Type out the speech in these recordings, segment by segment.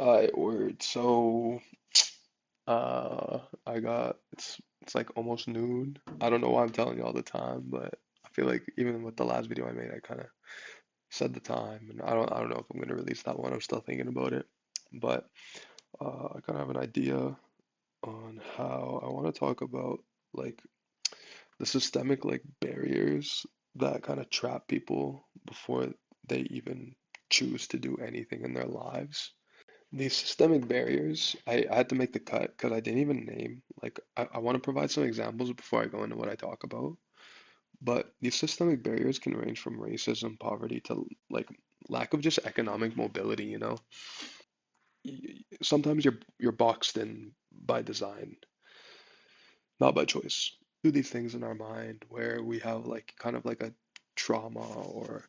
Alright, word. So, it's like almost noon. I don't know why I'm telling you all the time, but I feel like even with the last video I made, I kind of said the time, and I don't know if I'm gonna release that one. I'm still thinking about it, but I kind of have an idea on how I want to talk about like the systemic like barriers that kind of trap people before they even choose to do anything in their lives. These systemic barriers, I had to make the cut because I didn't even name. Like, I want to provide some examples before I go into what I talk about. But these systemic barriers can range from racism, poverty to like lack of just economic mobility, you know? Sometimes you're boxed in by design, not by choice. Do these things in our mind where we have like kind of like a trauma, or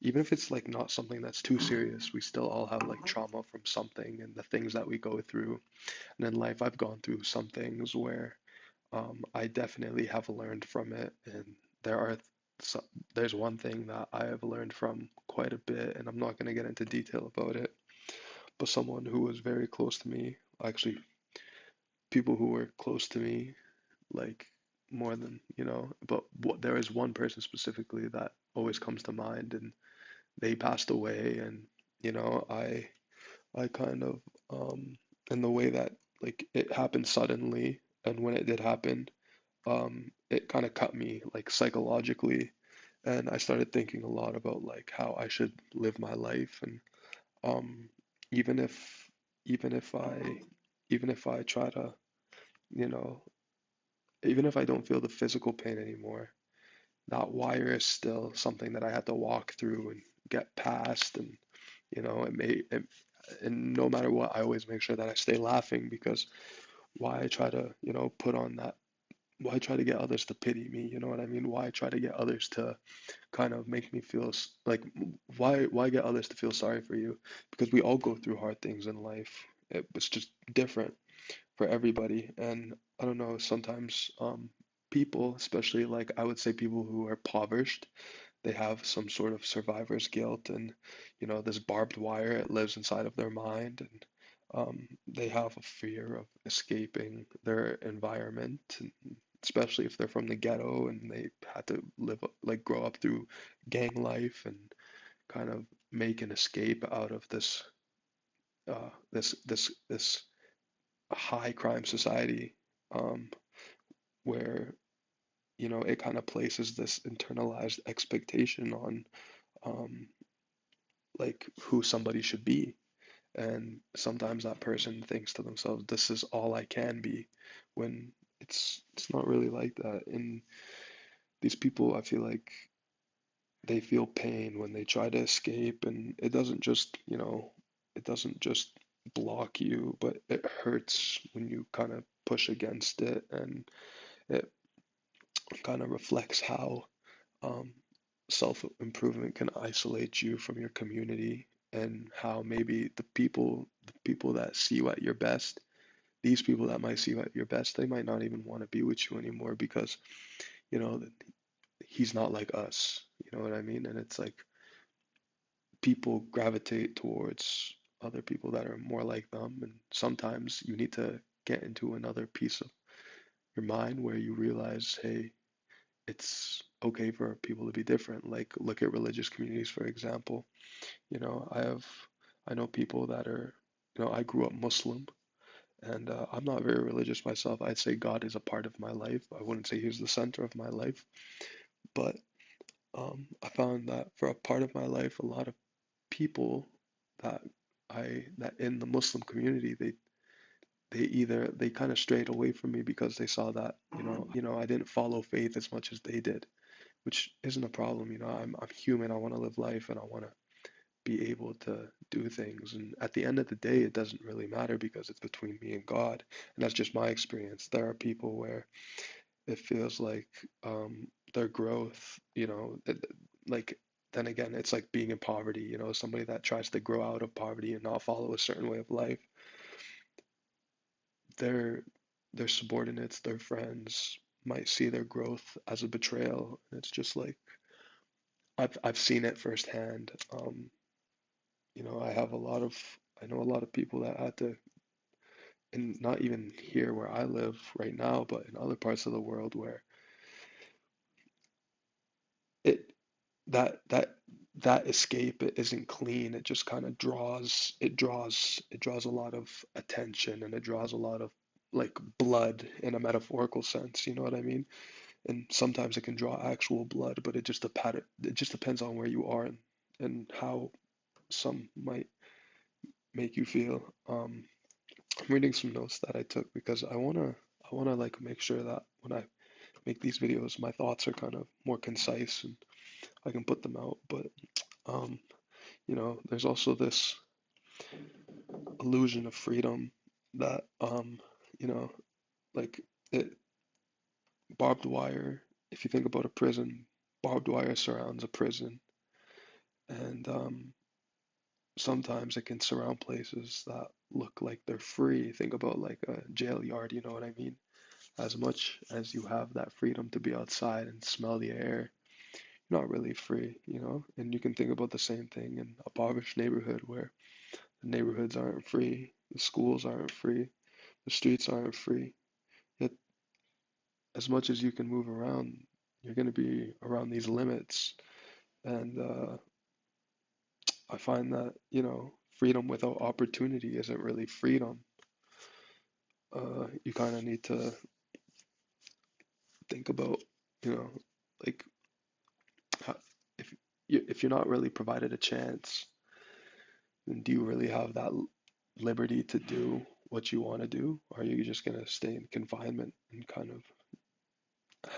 even if it's like not something that's too serious, we still all have like trauma from something and the things that we go through. And in life, I've gone through some things where I definitely have learned from it. And there are so, there's one thing that I have learned from quite a bit, and I'm not going to get into detail about it. But someone who was very close to me, actually, people who were close to me, like more than, but there is one person specifically that always comes to mind, and they passed away. And, I kind of, in the way that like it happened suddenly, and when it did happen, it kind of cut me like psychologically, and I started thinking a lot about like how I should live my life, and um, even if, even if I, even if I try to, you know, even if I don't feel the physical pain anymore, that wire is still something that I had to walk through and get past, and and no matter what, I always make sure that I stay laughing, because why try to, put on that, why try to get others to pity me, you know what I mean? Why try to get others to kind of make me feel like, why get others to feel sorry for you? Because we all go through hard things in life. It's just different for everybody. And I don't know, sometimes people, especially like I would say people who are impoverished, they have some sort of survivor's guilt, and this barbed wire, it lives inside of their mind, and they have a fear of escaping their environment, and especially if they're from the ghetto and they had to like grow up through gang life and kind of make an escape out of this high crime society, um, where it kind of places this internalized expectation on, um, like who somebody should be. And sometimes that person thinks to themselves, this is all I can be, when it's not really like that. And these people, I feel like they feel pain when they try to escape, and it doesn't just block you, but it hurts when you kind of push against it, and it kind of reflects how um, self-improvement can isolate you from your community, and how maybe the people that see you at your best, these people that might see you at your best, they might not even want to be with you anymore, because you know he's not like us, you know what I mean? And it's like people gravitate towards other people that are more like them, and sometimes you need to get into another piece of your mind where you realize, hey, it's okay for people to be different. Like, look at religious communities, for example. You know, I know people that are, I grew up Muslim, and I'm not very religious myself. I'd say God is a part of my life. I wouldn't say He's the center of my life, but I found that for a part of my life, a lot of people that that in the Muslim community, they kind of strayed away from me because they saw that, I didn't follow faith as much as they did, which isn't a problem. I'm human. I want to live life, and I want to be able to do things. And at the end of the day, it doesn't really matter, because it's between me and God. And that's just my experience. There are people where it feels like their growth, like, then again, it's like being in poverty, somebody that tries to grow out of poverty and not follow a certain way of life. Their their subordinates, their friends might see their growth as a betrayal. And it's just like I've seen it firsthand. I have a lot of I know a lot of people that had to, and not even here where I live right now, but in other parts of the world where it that that that escape it isn't clean. It just kind of draws a lot of attention, and it draws a lot of like blood in a metaphorical sense. You know what I mean? And sometimes it can draw actual blood, but it just depends on where you are and how some might make you feel. I'm reading some notes that I took because I wanna like make sure that when I make these videos, my thoughts are kind of more concise and I can put them out. But um, there's also this illusion of freedom that you know, like it barbed wire. If you think about a prison, barbed wire surrounds a prison, and sometimes it can surround places that look like they're free. Think about like a jail yard, you know what I mean? As much as you have that freedom to be outside and smell the air, you're not really free, you know? And you can think about the same thing in a impoverished neighborhood where the neighborhoods aren't free, the schools aren't free, the streets aren't free. Yet, as much as you can move around, you're going to be around these limits. And I find that, freedom without opportunity isn't really freedom. You kind of need to think about, you know, like how, if if you're not really provided a chance, then do you really have that liberty to do what you want to do? Or are you just going to stay in confinement and kind of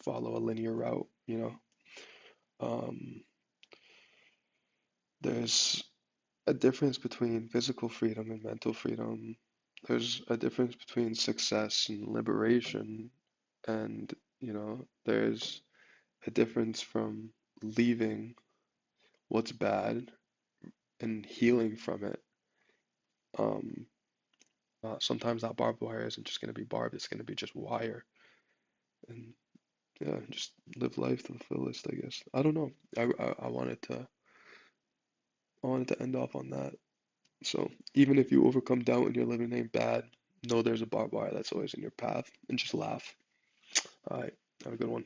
follow a linear route, you know? Um, there's a difference between physical freedom and mental freedom. There's a difference between success and liberation. And, there's a difference from leaving what's bad and healing from it. Um, Sometimes that barbed wire isn't just going to be barbed, it's going to be just wire. And yeah, just live life to the fullest, I guess. I don't know. I wanted to end off on that. So even if you overcome doubt and your living ain't bad, know there's a barbed wire that's always in your path and just laugh. All right, have a good one.